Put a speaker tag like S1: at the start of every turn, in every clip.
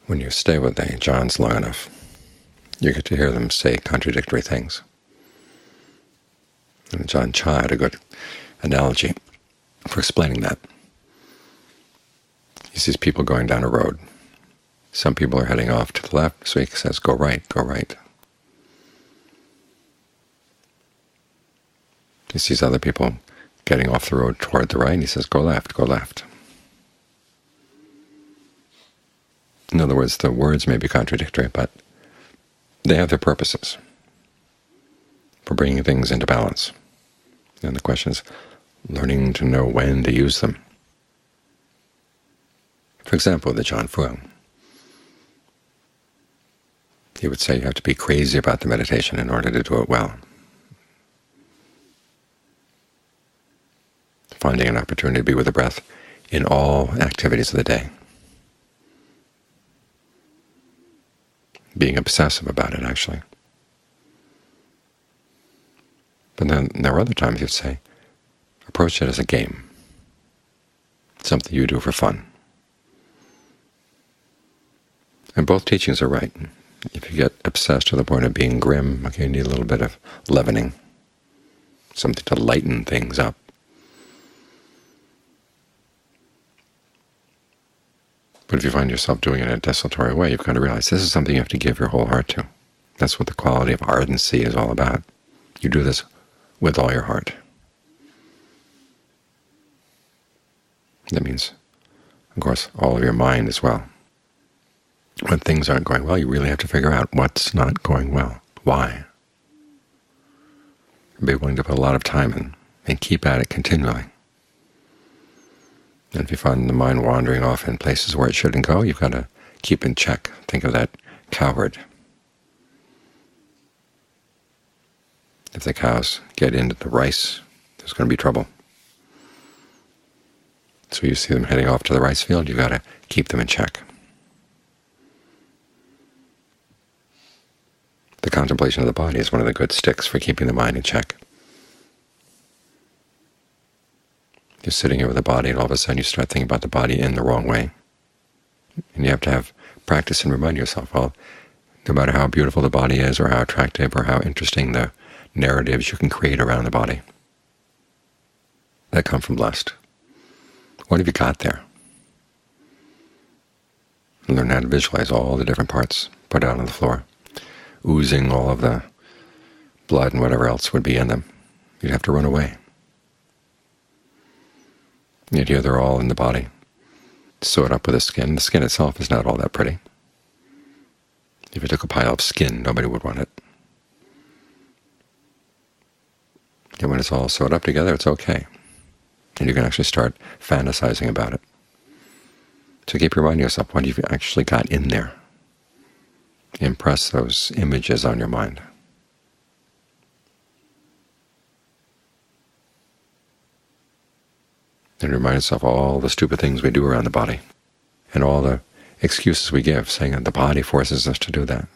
S1: When you stay with the Ajahns long enough, you get to hear them say contradictory things. And Ajahn Chah had a good analogy for explaining that. He sees people going down a road. Some people are heading off to the left, so he says, go right, go right. He sees other people getting off the road toward the right, and he says, go left, go left. In other words, the words may be contradictory, but they have their purposes for bringing things into balance. And the question is learning to know when to use them. For example, the Ajahn Fuang, he would say you have to be crazy about the meditation in order to do it well. Finding an opportunity to be with the breath in all activities of the day. Being obsessive about it, actually. But then there are other times you'd say, approach it as a game, something you do for fun. And both teachings are right. If you get obsessed to the point of being grim, okay, you need a little bit of leavening, something to lighten things up. But if you find yourself doing it in a desultory way, you've got to realize this is something you have to give your whole heart to. That's what the quality of ardency is all about. You do this with all your heart. That means, of course, all of your mind as well. When things aren't going well, you really have to figure out what's not going well, why. Be willing to put a lot of time in and keep at it continually. And if you find the mind wandering off in places where it shouldn't go, you've got to keep in check. Think of that cowherd. If the cows get into the rice, there's going to be trouble. So you see them heading off to the rice field, you've got to keep them in check. The contemplation of the body is one of the good sticks for keeping the mind in check. You're sitting here with the body, and all of a sudden you start thinking about the body in the wrong way. And you have to have practice and remind yourself, well, no matter how beautiful the body is or how attractive or how interesting the narratives you can create around the body that come from lust, what have you got there? And learn how to visualize all the different parts put out on the floor, oozing all of the blood and whatever else would be in them. You'd have to run away. Yet here they're all in the body, sewed up with the skin. The skin itself is not all that pretty. If you took a pile of skin, nobody would want it. And when it's all sewed up together, it's okay. And you can actually start fantasizing about it. So keep reminding yourself what you've actually got in there. Impress those images on your mind. And remind yourself all the stupid things we do around the body, and all the excuses we give, saying that the body forces us to do that.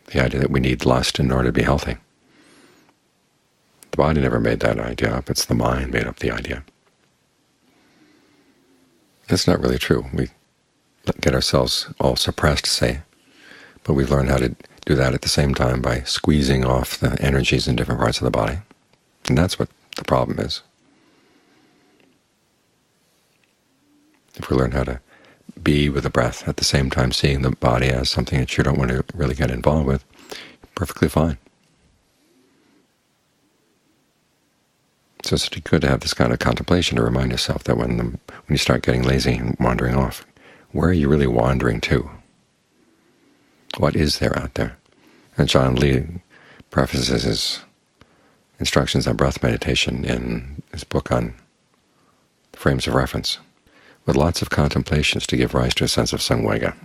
S1: The idea that we need lust in order to be healthy. The body never made that idea up. It's the mind made up the idea. It's not really true. We get ourselves all suppressed, say, but we've learned how to do that at the same time by squeezing off the energies in different parts of the body. And that's what the problem is. If we learn how to be with the breath at the same time seeing the body as something that you don't want to really get involved with, perfectly fine. So it's good to have this kind of contemplation to remind yourself that when you start getting lazy and wandering off, where are you really wandering to? What is there out there? And John Lee prefaces his instructions on breath meditation in his book on frames of reference with lots of contemplations to give rise to a sense of samvega.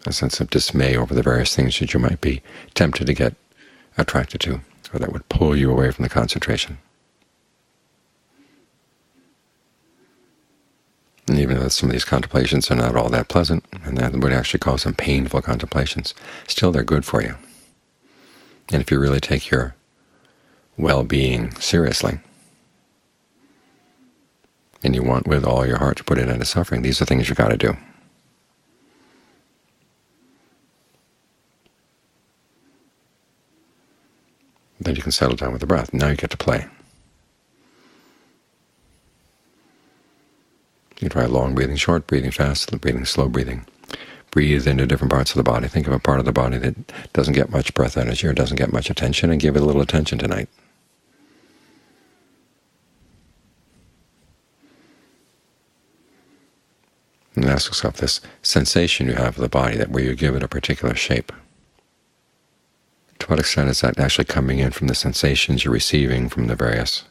S1: A sense of dismay over the various things that you might be tempted to get attracted to, or that would pull you away from the concentration. And even though some of these contemplations are not all that pleasant, and that would actually cause some painful contemplations, still they're good for you. And if you really take your well-being seriously, and you want with all your heart to put it into suffering, these are things you've got to do. Then you can settle down with the breath. Now you get to play. You try long breathing, short breathing, fast breathing, slow breathing. Breathe into different parts of the body. Think of a part of the body that doesn't get much breath energy or doesn't get much attention, and give it a little attention tonight. And ask yourself this sensation you have of the body, that where you give it a particular shape. To what extent is that actually coming in from the sensations you're receiving from the various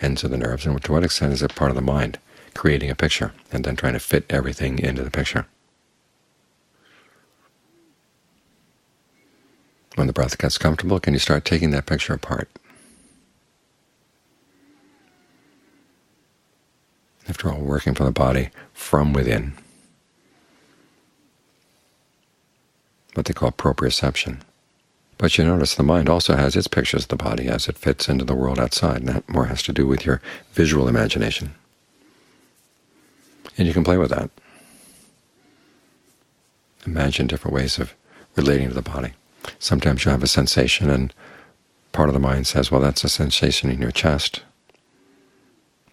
S1: ends of the nerves, and to what extent is it part of the mind, creating a picture and then trying to fit everything into the picture? When the breath gets comfortable, can you start taking that picture apart? After all, working for the body from within, what they call proprioception. But you notice the mind also has its pictures of the body as it fits into the world outside, and that more has to do with your visual imagination. And you can play with that. Imagine different ways of relating to the body. Sometimes you have a sensation, and part of the mind says, well, that's a sensation in your chest.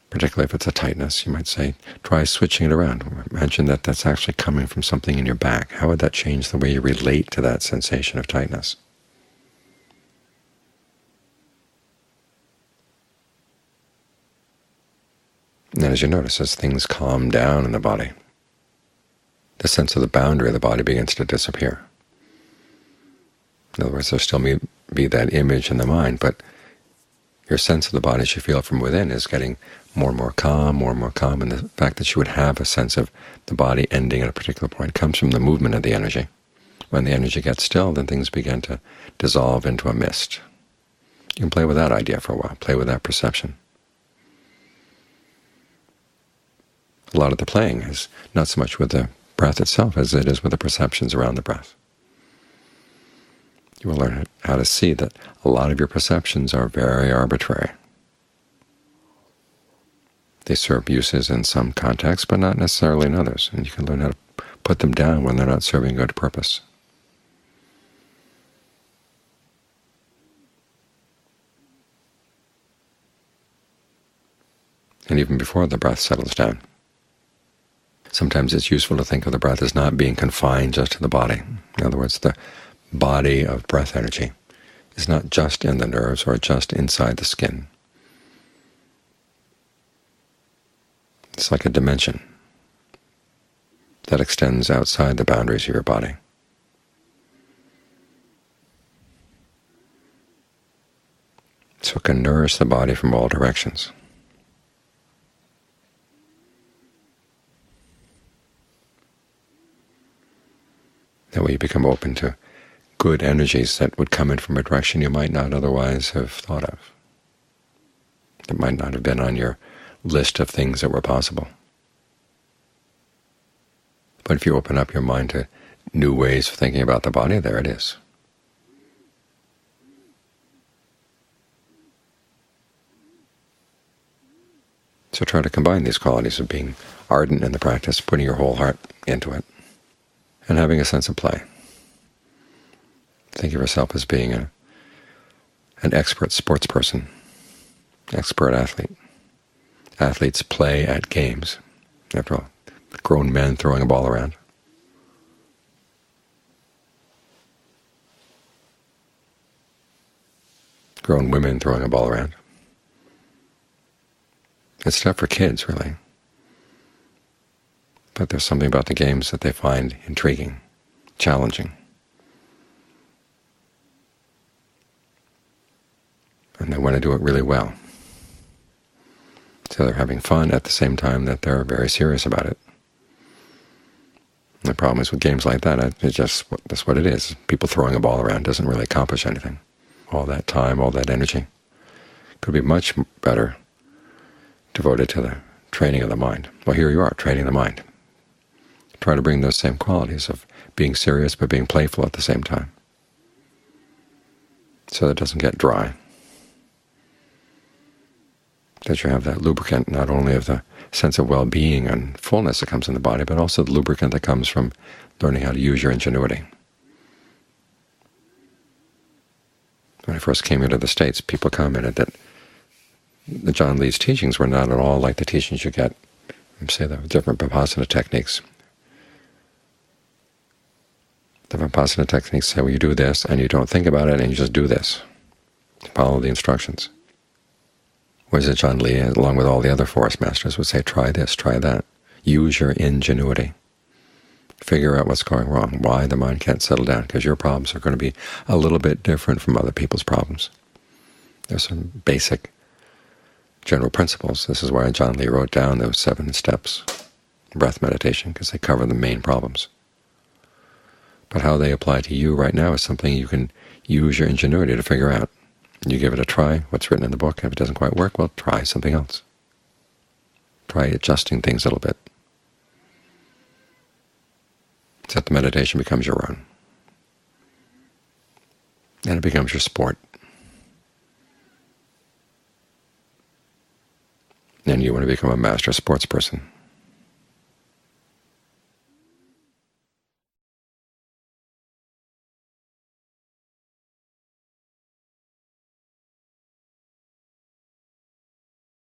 S1: Particularly if it's a tightness, you might say, try switching it around. Imagine that that's actually coming from something in your back. How would that change the way you relate to that sensation of tightness? And then as you notice, as things calm down in the body, the sense of the boundary of the body begins to disappear. In other words, there still may be that image in the mind, but your sense of the body as you feel it from within is getting more and more calm, and the fact that you would have a sense of the body ending at a particular point comes from the movement of the energy. When the energy gets still, then things begin to dissolve into a mist. You can play with that idea for a while, play with that perception. A lot of the playing is not so much with the breath itself as it is with the perceptions around the breath. You will learn how to see that a lot of your perceptions are very arbitrary. They serve uses in some contexts, but not necessarily in others, and you can learn how to put them down when they're not serving a good purpose. And even before the breath settles down, sometimes it's useful to think of the breath as not being confined just to the body. In other words, the body of breath energy is not just in the nerves or just inside the skin. It's like a dimension that extends outside the boundaries of your body. So it can nourish the body from all directions. That way you become open to good energies that would come in from a direction you might not otherwise have thought of, that might not have been on your list of things that were possible. But if you open up your mind to new ways of thinking about the body, there it is. So try to combine these qualities of being ardent in the practice, putting your whole heart into it, and having a sense of play. Think of yourself as being an expert sports person, expert athlete. Athletes play at games. After all, grown men throwing a ball around. Grown women throwing a ball around. It's stuff for kids, really. But there's something about the games that they find intriguing, challenging. And they want to do it really well. So they're having fun at the same time that they're very serious about it. And the problem is with games like that, that's what it is. People throwing a ball around doesn't really accomplish anything. All that time, all that energy could be much better devoted to the training of the mind. Well, here you are, training the mind. Try to bring those same qualities of being serious but being playful at the same time, so that it doesn't get dry. that you have that lubricant not only of the sense of well-being and fullness that comes in the body, but also the lubricant that comes from learning how to use your ingenuity. When I first came into the States, people commented that the John Lee's teachings were not at all like the teachings you get, say, the different Vipassana techniques. The Vipassana techniques say, well, you do this, and you don't think about it, and you just do this. Follow the instructions. Whereas John Lee, along with all the other forest masters, would say, try this, try that. Use your ingenuity. Figure out what's going wrong, why the mind can't settle down, because your problems are going to be a little bit different from other people's problems. There's some basic general principles. This is why John Lee wrote down those 7 steps, breath meditation, because they cover the main problems. But how they apply to you right now is something you can use your ingenuity to figure out. You give it a try, what's written in the book. If it doesn't quite work, well, try something else. Try adjusting things a little bit, so that the meditation becomes your own, and it becomes your sport. And you want to become a master sports person.